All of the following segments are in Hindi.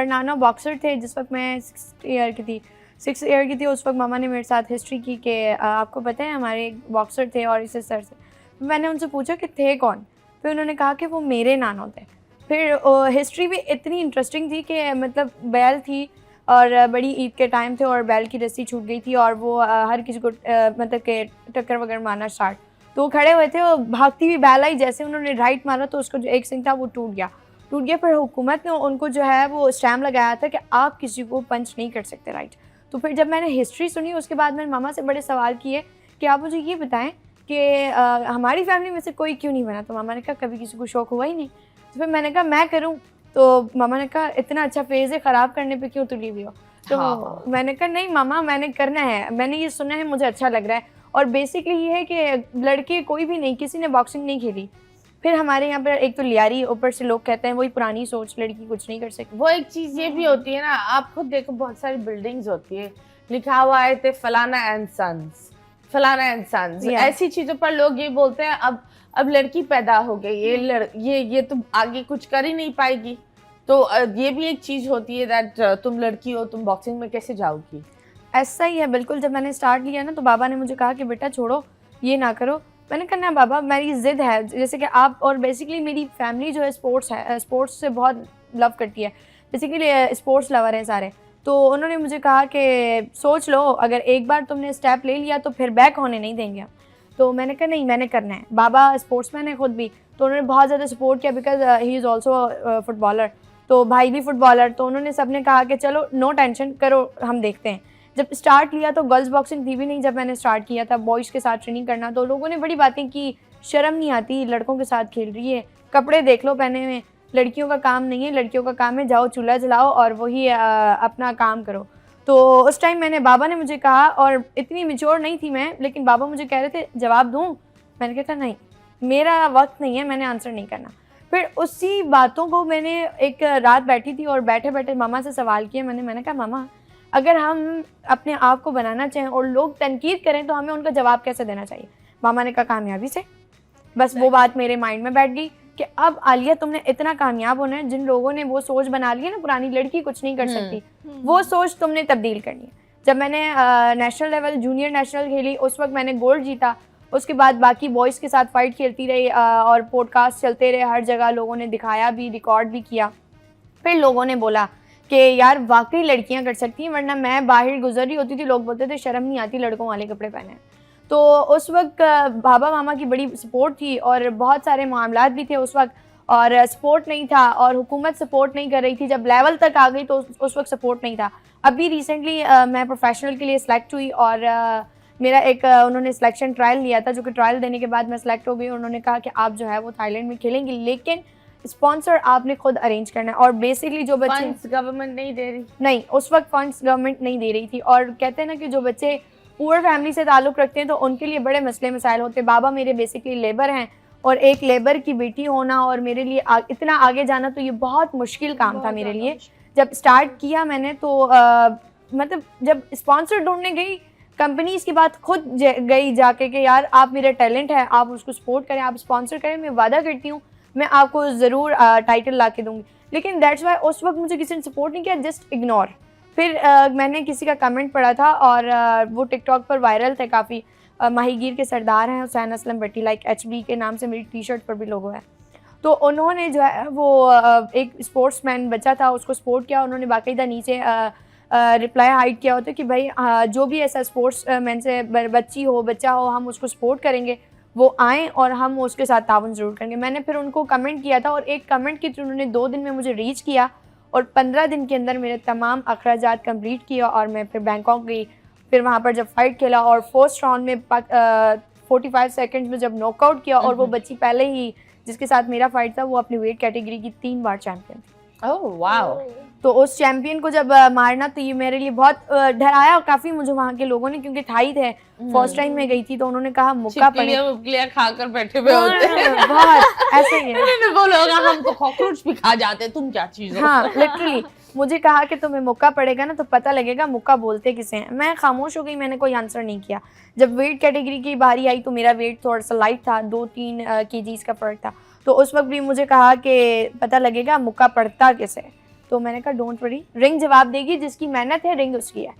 पर नाना बॉक्सर थे जिस वक्त मैं 6 ईयर की थी। उस वक्त मामा ने मेरे साथ हिस्ट्री की कि आपको पता है हमारे एक बॉक्सर थे और इसे सर से। मैंने उनसे पूछा कि थे कौन, फिर उन्होंने कहा कि वो मेरे नाना थे। फिर हिस्ट्री भी इतनी इंटरेस्टिंग थी कि मतलब बैल थी और बड़ी ईद के टाइम थे और बैल की रस्सी छूट गई थी और वो हर किसी को मतलब के टक्कर वगैरह मारना स्टार्ट। तो वो खड़े हुए थे और भागती हुई बैल आई, जैसे उन्होंने राइट मारा तो उसको जो एक सिंग था वो टूट गया। फिर हुकूमत ने उनको जो है वो स्टैम्प लगाया था कि आप किसी को पंच नहीं कर सकते राइट। तो फिर जब मैंने हिस्ट्री सुनी उसके बाद मैंने मामा से बड़े सवाल किए कि आप मुझे ये बताएं कि हमारी फैमिली में से कोई क्यों नहीं बना। तो मामा ने कहा कभी किसी को शौक हुआ ही नहीं। तो फिर मैंने कहा मैं करूँ। तो मामा ने कहा इतना अच्छा फेज़ है, ख़राब करने पे क्यों तुली हुई हो। तो मैंने कहा नहीं मामा मैंने करना है, मैंने ये सुना है, मुझे अच्छा लग रहा है। और बेसिकली ये है कि लड़के कोई भी नहीं, किसी ने बॉक्सिंग नहीं खेली। फिर हमारे यहाँ पर एक तो लियारी, ऊपर से लोग कहते हैं वही पुरानी सोच, लड़की कुछ नहीं कर सकती। वो एक चीज़ ये भी होती है ना, आप खुद देखो बहुत सारी बिल्डिंग्स होती है लिखा हुआ है थे फलाना एंड सन्स, फलाना एंड सन्स। ऐसी चीज़ों पर लोग ये बोलते हैं अब लड़की पैदा हो गई, ये तो आगे कुछ कर ही नहीं पाएगी। तो ये भी एक चीज़ होती है दैट तुम लड़की हो, तुम बॉक्सिंग में कैसे जाओगी। ऐसा ही है बिल्कुल। जब मैंने स्टार्ट लिया ना तो बाबा ने मुझे कहा कि बेटा छोड़ो, ये ना करो। मैंने कहा ना बाबा मेरी ज़िद है, जैसे कि आप और बेसिकली मेरी फैमिली जो है स्पोर्ट्स है, स्पोर्ट्स से बहुत लव करती है, बेसिकली स्पोर्ट्स लवर हैं सारे। तो उन्होंने मुझे कहा कि सोच लो, अगर एक बार तुमने स्टेप ले लिया तो फिर बैक होने नहीं देंगे हम। तो मैंने कहा नहीं मैंने करना है। बाबा स्पोर्ट्समैन है खुद भी, तो उन्होंने बहुत ज़्यादा सपोर्ट किया because he is also footballer. तो भाई भी फुटबॉलर, तो उन्होंने सब ने कहा कि चलो नो टेंशन करो, हम देखते हैं। जब स्टार्ट लिया तो गर्ल्स बॉक्सिंग थी भी नहीं जब मैंने स्टार्ट किया था, बॉयज़ के साथ ट्रेनिंग करना। तो लोगों ने बड़ी बातें की, शर्म नहीं आती, लड़कों के साथ खेल रही है, कपड़े देख लो पहने हुए, लड़कियों का काम नहीं है, लड़कियों का काम है जाओ चूल्हा जलाओ और वही अपना काम करो। तो उस टाइम मैंने, बाबा ने मुझे कहा, और इतनी मैच्योर नहीं थी मैं, लेकिन बाबा मुझे कह रहे थे जवाब दूँ। मैंने कहा नहीं मेरा वक्त नहीं है, मैंने आंसर नहीं करना। फिर उसी बातों को मैंने एक रात बैठी थी और बैठे बैठे मामा से सवाल किया। मैंने कहा मामा अगर हम अपने आप को बनाना चाहें और लोग तनकीद करें तो हमें उनका जवाब कैसे देना चाहिए। मामा ने कहा कामयाबी से। बस वो बात मेरे माइंड में बैठ गई कि अब आलिया तुमने इतना कामयाब होना है, जिन लोगों ने वो सोच बना ली है ना पुरानी लड़की कुछ नहीं कर सकती, वो सोच तुमने तब्दील करनी है। जब मैंने नेशनल लेवल जूनियर नेशनल खेली उस वक्त मैंने गोल्ड जीता। उसके बाद बाकी बॉयज़ के साथ फाइट खेलती रही और पॉडकास्ट चलते रहे, हर जगह लोगों ने दिखाया भी, रिकॉर्ड भी किया। फिर लोगों ने बोला कि यार वाकई लड़कियां कर सकती हैं, वरना मैं बाहर गुजर रही होती थी लोग बोलते थे शर्म नहीं आती लड़कों वाले कपड़े पहने। तो उस वक्त बाबा मामा की बड़ी सपोर्ट थी और बहुत सारे मामलात भी थे उस वक्त, और सपोर्ट नहीं था और हुकूमत सपोर्ट नहीं कर रही थी। जब लेवल तक आ गई तो उस वक्त सपोर्ट नहीं था। अभी रिसेंटली मैं प्रोफेशनल के लिए सिलेक्ट हुई और मेरा एक उन्होंने सिलेक्शन ट्रायल लिया था, जो कि ट्रायल देने के बाद मैं सिलेक्ट हो गई। उन्होंने कहा कि आप जो है वो थाईलैंड में खेलेंगी, लेकिन स्पॉन्सर आपने खुद अरेंज करना है। और बेसिकली जो बच्चे फंड्स गवर्नमेंट नहीं दे रही, नहीं उस वक्त फंड्स गवर्नमेंट नहीं दे रही थी। और कहते हैं ना कि जो बच्चे पुअर फैमिली से ताल्लुक़ रखते हैं तो उनके लिए बड़े मसले मसाइल होते हैं। बाबा मेरे बेसिकली लेबर हैं और एक लेबर की बेटी होना और मेरे लिए इतना आगे जाना, तो ये बहुत मुश्किल काम था मेरे लिए। जब स्टार्ट किया मैंने तो मतलब जब स्पॉन्सर ढूंढने गई, कंपनीज़ की बात खुद गई जाके कि यार आप मेरा टैलेंट है, आप उसको सपोर्ट करें, आप स्पॉन्सर करें, मैं वादा करती हूँ मैं आपको ज़रूर टाइटल ला के दूँगी। लेकिन दैट्स वाई उस वक्त मुझे किसी ने सपोर्ट नहीं किया, जस्ट इग्नोर। फिर मैंने किसी का कमेंट पढ़ा था और वो टिकटॉक पर वायरल थे काफ़ी। माहीगीर के सरदार हैं हुसैन असलम भट्टी, लाइक HB के नाम से मेरी टी-शर्ट पर भी लोगो है। तो उन्होंने जो है वो एक स्पोर्ट्समैन बच्चा था उसको सपोर्ट किया। उन्होंने बाकायदा नीचे रिप्लाई हाइड किया होता कि भाई जो भी ऐसा स्पोर्ट्स मैन से बच्ची हो बच्चा हो हम उसको सपोर्ट करेंगे, वो आएँ और हम उसके साथ ताउन ज़रूर करेंगे। मैंने फिर उनको कमेंट किया था और एक कमेंट के थ्रू उन्होंने 2 दिन में मुझे रीच किया और 15 दिन के अंदर मेरे तमाम अखराजात कंप्लीट किया और मैं फिर बैंकॉक गई। फिर वहाँ पर जब फाइट खेला और फर्स्ट राउंड में 45 सेकंड्स में जब नॉकआउट किया, और वो बच्ची पहले ही जिसके साथ मेरा फाइट था वो अपनी वेट कैटेगरी की 3 बार चैम्पियन थी। Oh wow. तो उस चैम्पियन को जब मारना तो ये मेरे लिए बहुत डराया काफ़ी मुझे वहाँ के लोगों ने, क्योंकि थाई थे, फर्स्ट टाइम मैं गई थी। तो उन्होंने कहा मौका पड़े खाकर बैठे हुए होते हैं बहुत ऐसे ही है। बोलोगा हम तो कॉकरोच भी खा जाते हैं, तुम क्या चीज़ हो। हाँ लिटरली मुझे कहा कि तुम्हें मौका पड़ेगा ना तो पता लगेगा मौका बोलते किसे हैं। मैं खामोश हो गई, मैंने कोई आंसर नहीं किया। जब वेट कैटेगरी की बारी आई तो मेरा वेट थोड़ा सा लाइट था, 2-3 kgs का फ़र्क था। तो उस वक्त भी मुझे कहा कि पता लगेगा मौका पड़ता किसे। तो मैंने कहा डोंट वरी, रिंग जवाब देगी, जिसकी मेहनत है रिंग उसकी है।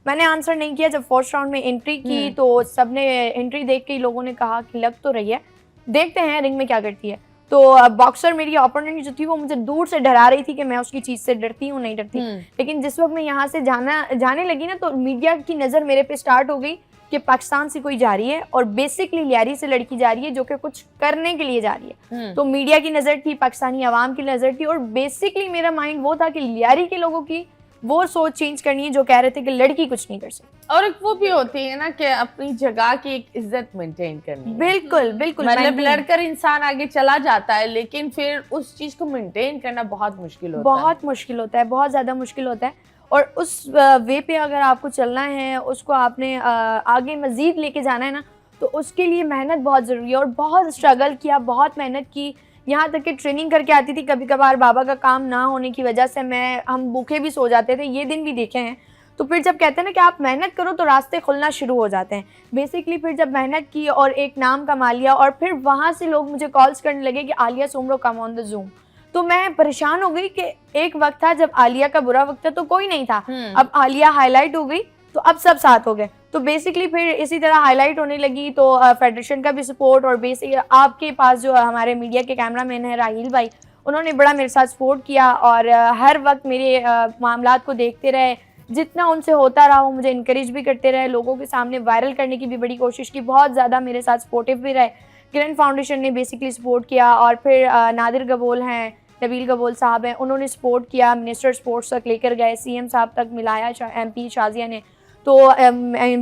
मैंने आंसर नहीं किया। जब फर्स्ट राउंड में एंट्री की तो सबने एंट्री देख के लोगों ने कहा कि लग तो रही है, देखते हैं रिंग में क्या करती है। तो बॉक्सर मेरी ओपोनेंट जो थी वो मुझे दूर से डरा रही थी कि मैं उसकी चीज़ से डरती हूँ नहीं डरती। लेकिन जिस वक्त मैं यहाँ से जाने लगी ना, तो मीडिया की नज़र मेरे पे स्टार्ट हो गई कि पाकिस्तान से कोई जा रही है और बेसिकली लियारी से लड़की जा रही है जो कि कुछ करने के लिए जा रही है। तो मीडिया की नज़र थी, पाकिस्तानी आवाम की नज़र थी, और बेसिकली मेरा माइंड वो था कि लियारी के लोगों की वो सोच चेंज करनी है जो कह रहे थे कि लड़की कुछ नहीं कर सकती। और एक वो भी होती है ना कि अपनी जगह की एक इज्जत मेंटेन करनी है। बिल्कुल बिल्कुल, मतलब लड़कर इंसान आगे चला जाता है, लेकिन फिर उस चीज को मेंटेन करना बहुत मुश्किल होता है। बहुत मुश्किल होता है, बहुत ज़्यादा मुश्किल होता है। और उस वे पे अगर आपको चलना है, उसको आपने आगे मज़ीद लेके जाना है ना, तो उसके लिए मेहनत बहुत ज़रूरी है। और बहुत स्ट्रगल किया, बहुत मेहनत की, यहाँ तक कि ट्रेनिंग करके आती थी। कभी कभार बाबा का काम ना होने की वजह से हम भूखे भी सो जाते थे, ये दिन भी देखे हैं। तो फिर जब कहते हैं ना कि आप मेहनत करो तो रास्ते खुलना शुरू हो जाते हैं। बेसिकली फिर जब मेहनत की और एक नाम कमा लिया, और फिर वहाँ से लोग मुझे कॉल्स करने लगे कि Alia Soomro come on the zoom. तो मैं परेशान हो गई कि एक वक्त था जब आलिया का बुरा वक्त था तो कोई नहीं था, अब आलिया हाईलाइट हो गई तो अब सब साथ हो गए। तो बेसिकली फिर इसी तरह हाईलाइट होने लगी, तो फेडरेशन का भी सपोर्ट, और बेसिकली आपके पास जो हमारे मीडिया के कैमरामैन हैं राहील भाई, उन्होंने बड़ा मेरे साथ सपोर्ट किया और हर वक्त मेरे मामलात को देखते रहे। जितना उनसे होता रहा वो मुझे इनकरेज भी करते रहे, लोगों के सामने वायरल करने की भी बड़ी कोशिश की, बहुत ज़्यादा मेरे साथ सपोर्टिव भी रहे। किरण फाउंडेशन ने बेसिकली सपोर्ट किया, और फिर नादिर गबोल हैं, नबील गबोल साहब हैं, उन्होंने सपोर्ट किया, मिनिस्टर स्पोर्ट्स तक लेकर गए, सीएम साहब तक मिलाया MP शाजिया ने। तो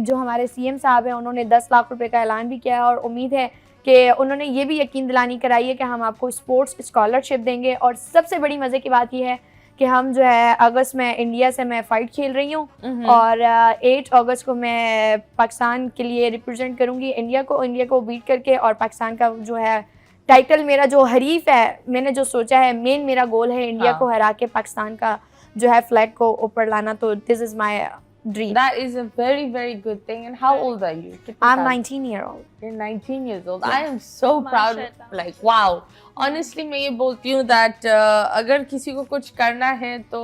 जो हमारे सीएम साहब हैं उन्होंने 10 लाख रुपए का ऐलान भी किया, और उम्मीद है कि उन्होंने ये भी यकीन दिलानी कराई है कि हम आपको स्पोर्ट्स स्कॉलरशिप देंगे। और सबसे बड़ी मज़े की बात यह है कि हम जो है अगस्त में इंडिया से मैं फ़ाइट खेल रही हूँ, और 8 अगस्त को मैं पाकिस्तान के लिए रिप्रेजेंट करूँगी इंडिया को बीट करके। और पाकिस्तान का जो है टाइटल, मेरा जो हरीफ है, मैंने जो सोचा है, मेन मेरा गोल है इंडिया को हरा के पाकिस्तान का जो है फ्लैग को ऊपर लाना। तो this is my dream. That is a very, very good thing. And how old are you? I'm 19-year-old. You're 19 years old. I am so proud. Like, wow. Honestly, मैं ये बोलती हूँ that अगर किसी को कुछ करना है तो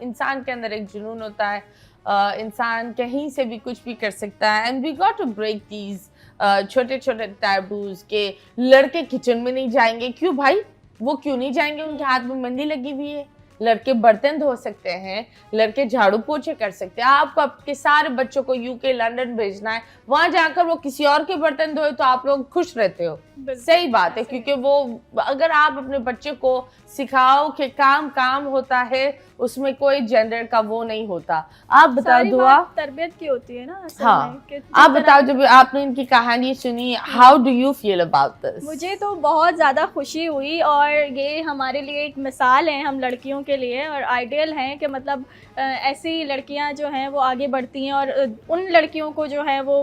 इंसान के अंदर एक जुनून होता है, इंसान कहीं से भी कुछ भी कर सकता है। And we got to break these छोटे छोटे taboos के लड़के किचन में नहीं जाएंगे। क्यों भाई? वो क्यों नहीं जाएंगे? उनके हाथ में मेहंदी लगी हुई है। लड़के बर्तन धो सकते हैं, लड़के झाड़ू पोछे कर सकते हैं। आपको आपके सारे बच्चों को यूके लंदन भेजना है, वहां जाकर वो किसी और के बर्तन धोए तो आप लोग खुश रहते हो। सही बात है, क्योंकि वो अगर आप अपने बच्चे को सिखाओ कि काम काम होता है, उसमें कोई जेंडर का वो नहीं होता। आप बताओ दुआ, तरबियत की होती है ना। हाँ, आप बताओ जब आपने इनकी कहानी सुनी, how do you feel about this? मुझे तो बहुत ज़्यादा खुशी हुई, और ये हमारे लिए एक मिसाल है हम लड़कियों के लिए, और आइडियल हैं कि मतलब ऐसी लड़कियां जो हैं वो आगे बढ़ती हैं, और उन लड़कियों को जो है वो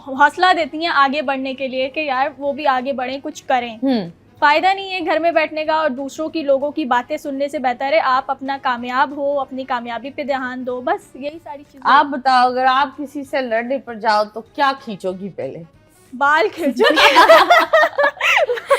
हौसला देती हैं आगे बढ़ने के लिए कि यार वो भी आगे बढ़ें, कुछ करें। फ़ायदा नहीं है घर में बैठने का और दूसरों की लोगों की बातें सुनने से। बेहतर है आप अपना कामयाब हो, अपनी कामयाबी पे ध्यान दो, बस यही सारी चीज़ें। आप बताओ, अगर आप किसी से लड़ने पर जाओ तो क्या खींचोगी? पहले बाल खींचोगी।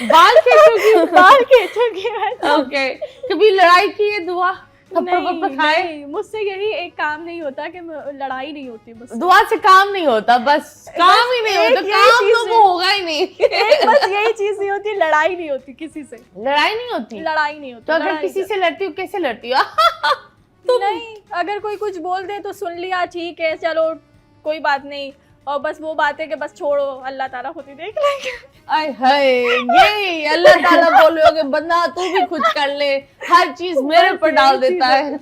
बाल खींचोगी? बाल खींचोगी। ओके, कभी लड़ाई की है दुआ? नहीं, मुझसे यही एक काम नहीं होता कि लड़ाई नहीं होती। मुझसे दुआ से काम नहीं होता, बस काम ही नहीं होता, काम तो वो होगा ही नहीं। बस यही चीज नहीं होती, लड़ाई नहीं होती किसी से। लड़ाई नहीं होती? लड़ाई नहीं होती। तो अगर किसी से लड़ती हो कैसे लड़ती हो? तो नहीं, अगर कोई कुछ बोल दे तो सुन लिया, ठीक है चलो कोई बात नहीं, और बस वो बात है कि बस छोड़ो, अल्लाह ताला खुद ही देख लेंगे। आय हाय, ये अल्लाह ताला बोलोगे बंदा तू भी खुद कर ले, हर चीज मेरे पर डाल देता है।